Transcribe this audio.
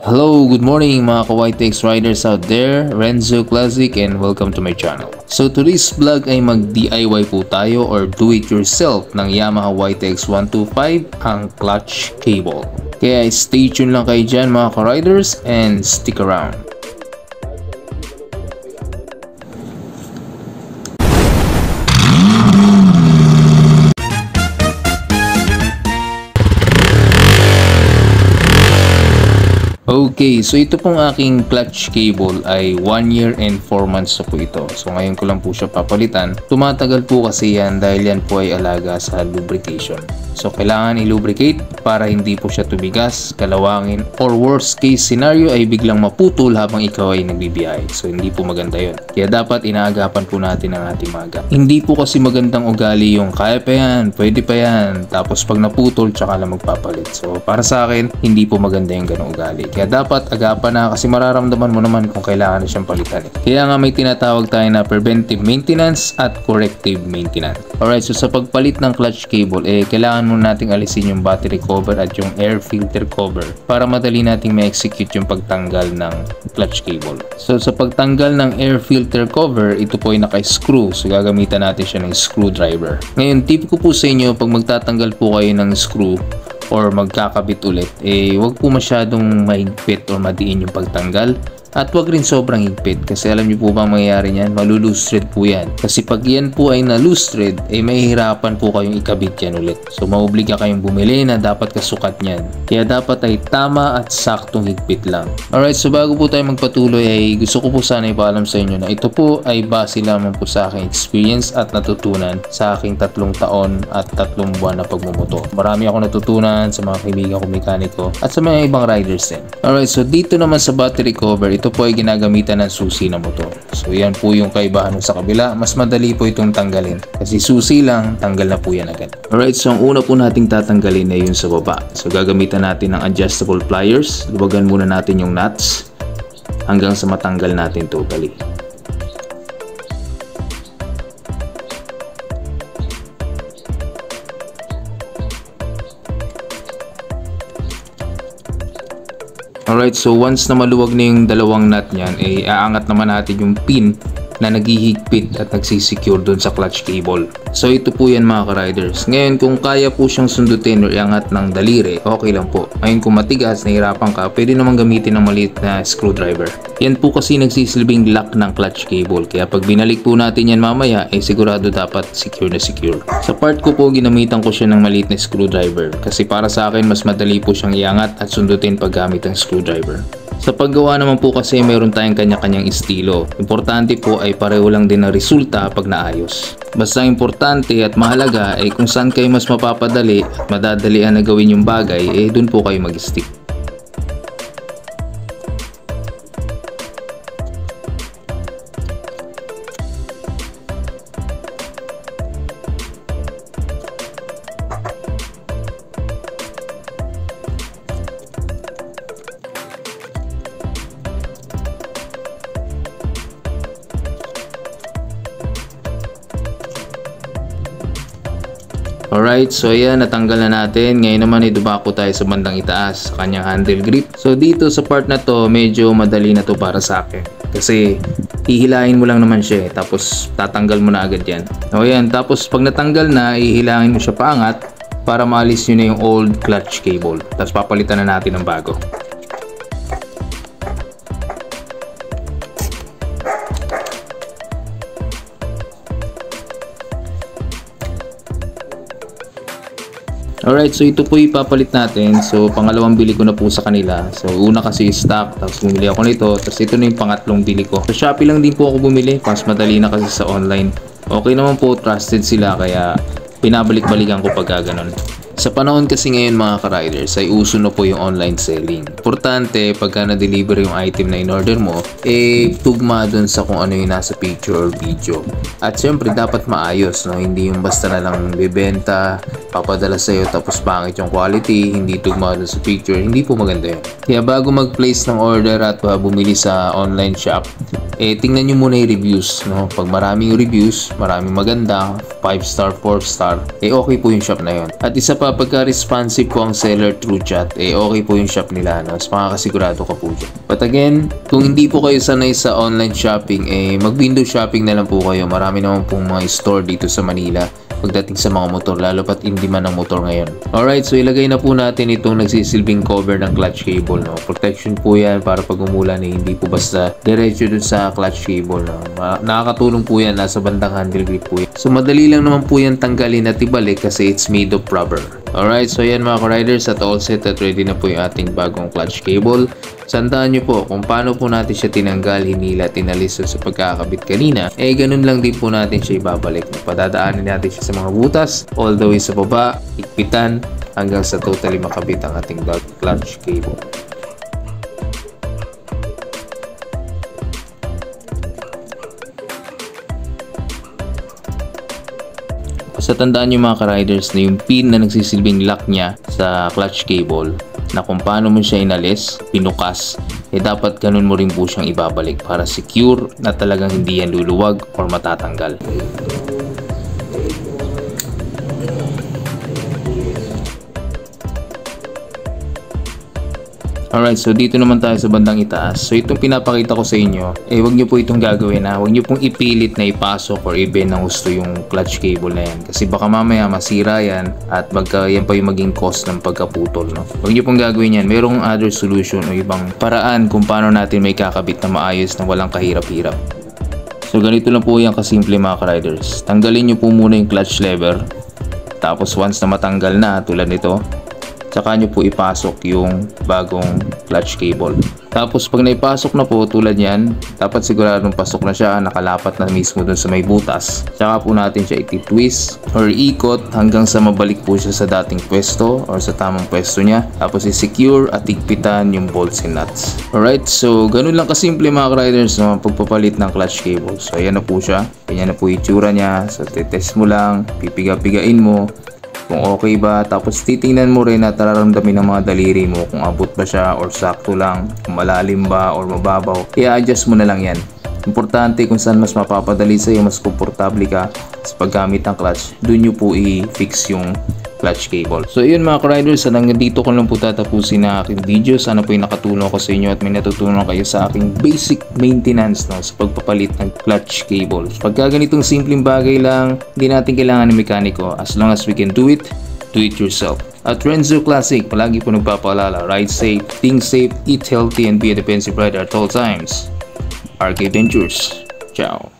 Hello, good morning mga ka-YTX riders out there, Renzo Classic and welcome to my channel. So today's vlog ay mag-DIY po tayo or do it yourself ng Yamaha YTX 125 ang clutch cable. Kaya stay tuned lang kayo dyan mga ka-riders and stick around. Okay, so ito pong aking clutch cable ay 1 year and 4 months na po ito. So ngayon ko lang po siya papalitan. Tumatagal po kasi yan dahil yan po ay alaga sa lubrication. So kailangan i-lubricate para hindi po siya tubigas, kalawangin, or worst case scenario ay biglang maputol habang ikaw ay nagbibiyahe. So hindi po maganda yun. Kaya dapat inaagapan po natin ang ating maga. Hindi po kasi magandang ugali yung kaya pa yan, pwede pa yan, tapos pag naputol tsaka lang magpapalit. So para sa akin, hindi po maganda yung ganong ugali. Kaya dapat agapan na kasi mararamdaman mo naman kung kailangan na siyang palitan. Kaya nga may tinatawag tayo na preventive maintenance at corrective maintenance. Alright, so sa pagpalit ng clutch cable, kailangan muna nating alisin yung battery cover at yung air filter cover para madali nating ma-execute yung pagtanggal ng clutch cable. So sa pagtanggal ng air filter cover, ito po ay naka-screw. So gagamitan natin siya ng screwdriver. Ngayon, tip ko po sa inyo, pag magtatanggal po kayo ng screw or magkakabit ulit, wag po masyadong mahigpit or madiin yung pagtanggal at wag rin sobrang higpit kasi alam niyo po ba ang mangyayari niyan? Malulose thread po yan. Kasi pag yan po ay na-loose thread, mahihirapan po kayong ikabit yan ulit. So mauobliga kayong bumili na dapat kasukat niyan. Kaya dapat ay tama at saktong higpit lang. Alright, so bago po tayo magpatuloy ay gusto ko po sana ipaalam sa inyo na ito po ay base lamang po sa aking experience at natutunan sa aking 3 taon at 3 buwan na pagmumotor. Marami ako natutunan sa mga kaibigan ko mekaniko at sa mga ibang riders din. Alright, so dito naman sa battery cover, ito po ay ginagamitan ng susi na motor. So yan po yung kaibahan sa kabila. Mas madali po itong tanggalin. Kasi susi lang, tanggal na po yan agad. Alright, so ang una po nating tatanggalin ay yung sa baba. So gagamitan natin ng adjustable pliers. Luwagan muna natin yung nuts hanggang sa matanggal natin totally. Alright, so once na maluwag na yung dalawang nut niyan, aangat naman natin yung pin na naghihigpit at nagsisecure doon sa clutch cable. So ito po yan mga ka-riders. Ngayon kung kaya po siyang sundutin o iangat ng daliri, okay lang po. Ngayon kung matigas, nahirapan ka, pwede naman gamitin ng maliit na screwdriver. Yan po kasi nagsisilbing lock ng clutch cable. Kaya pag binalik po natin yan mamaya, sigurado dapat secure na secure. Sa part ko po, ginamitan ko siya ng maliit na screwdriver. Kasi para sa akin, mas madali po siyang iangat at sundutin pag gamit ang screwdriver. Sa paggawa naman po kasi mayroon tayong kanya-kanyang estilo. Importante po ay pareho lang din ang resulta pag naayos. Basta importante at mahalaga ay kung saan kayo mas mapapadali at madadalian na gawin yung bagay, dun po kayo mag-stick. Alright, so ayan, natanggal na natin. Ngayon naman dumako tayo sa bandang itaas, sa kanyang handle grip. So dito sa part na to, medyo madali na to para sa akin. Kasi hihilahin mo lang naman siya tapos tatanggal mo na agad yan. O ayan, tapos pag natanggal na, hihilahin mo siya paangat para maalis nyo na yung old clutch cable. Tapos papalitan na natin ng bago. Alright, so ito po ipapalit natin. So pangalawang bili ko na po sa kanila. So una kasi stock, tapos bumili ako nito, tapos ito na yung pangatlong bili ko. Sa Shopee lang din po ako bumili, mas madali na kasi sa online. Okay naman po, trusted sila kaya pinabalik-balikan ko pag gano'n. Sa panahon kasi ngayon mga ka-riders ay uso na po yung online selling. Importante pagka na-deliver yung item na in-order mo, tugma dun sa kung ano yung nasa picture or video. At syempre dapat maayos, no? Hindi yung basta na lang bibenta, papadala sa'yo tapos pangit yung quality, hindi tugma dun sa picture, hindi po maganda yun. Kaya bago mag-place ng order at bumili sa online shop, tingnan nyo muna yung reviews, no? Pag maraming reviews, maraming maganda, 5 star, 4 star, okay po yung shop na yun. At isa pa, pagka responsive po ang seller through chat, okay po yung shop nila, no? So makakasigurado ka po dyan. But again, kung hindi po kayo sanay sa online shopping, mag-window shopping na lang po kayo. Marami naman pong mga store dito sa Manila pagdating sa mga motor, lalo pat hindi man ang motor ngayon. Alright, so ilagay na po natin itong nagsisilbing cover ng clutch cable, no? Protection po yan para pag umulan hindi po basta diretso dun sa clutch cable, no? Nakakatulong po yan, nasa bandang handle grip po yan. So madali lang naman po yan tanggalin at ibalik kasi it's made of rubber. Alright, so yan mga ka-riders, at all set at ready na po yung ating bagong clutch cable. Sandaan nyo po kung paano po natin siya tinanggal, hinila, tinalis sa pagkakabit kanina. Ganun lang din po natin siya ibabalik. Padadaanin natin siya sa mga butas, all the way sa baba, higpitan, hanggang sa totally makabit ang ating clutch cable. Basta tandaan nyo mga ka-riders na yung pin na nagsisilbing lock niya sa clutch cable, na kung paano mo siya inalis, pinukas, dapat ganun mo rin po siyang ibabalik para secure na talagang hindi yan luluwag or matatanggal. Alright, so dito naman tayo sa bandang itaas. So itong pinapakita ko sa inyo, wag nyo po itong gagawin, ha. Wag nyo pong ipilit na ipasok or i-bend ng gusto yung clutch cable na yan. Kasi baka mamaya masira yan at yan pa yung maging cause ng pagkaputol, no? Wag nyo pong gagawin yan. Merong other solution o ibang paraan kung paano natin may kakabit na maayos na walang kahirap-hirap. So ganito lang po yan kasimple mga ka-riders. Tanggalin nyo po muna yung clutch lever. Tapos once na matanggal na, tulad nito, saka nyo po ipasok yung bagong clutch cable. Tapos pag naipasok na po tulad yan, dapat siguradong pasok na siya, nakalapat na mismo dun sa may butas. Saka po natin siya iti-twist or ikot hanggang sa mabalik po siya sa dating pwesto or sa tamang pwesto niya. Tapos i-secure at higpitan yung bolts and nuts. Alright, so ganun lang kasimple mga riders, no, pagpapalit ng clutch cable. So ayan na po siya, ganyan na po itsura niya. So titest mo lang, pipiga-pigain mo kung okay ba, tapos titingnan mo rin at nararamdamin ng mga daliri mo kung abot ba siya or sakto lang, kung malalim ba or mababaw. I-adjust mo na lang yan. Importante kung saan mas mapapadali sa iyo, mas komportable ka sa paggamit ng clutch, dun nyo po i-fix yung clutch cable. So yun mga ka-riders, hanggang dito ko lang po tatapusin na aking video. Sana po yung nakatulong ko sa inyo at may natutunan kayo sa aking basic maintenance, no, sa pagpapalit ng clutch cable. Pagka ganitong simpleng bagay lang, hindi natin kailangan ng mekaniko. As long as we can do it yourself. At Renzo Classic, palagi po nagpapaalala, ride safe, think safe, eat healthy, and be a defensive rider at all times. RK Ventures. Ciao.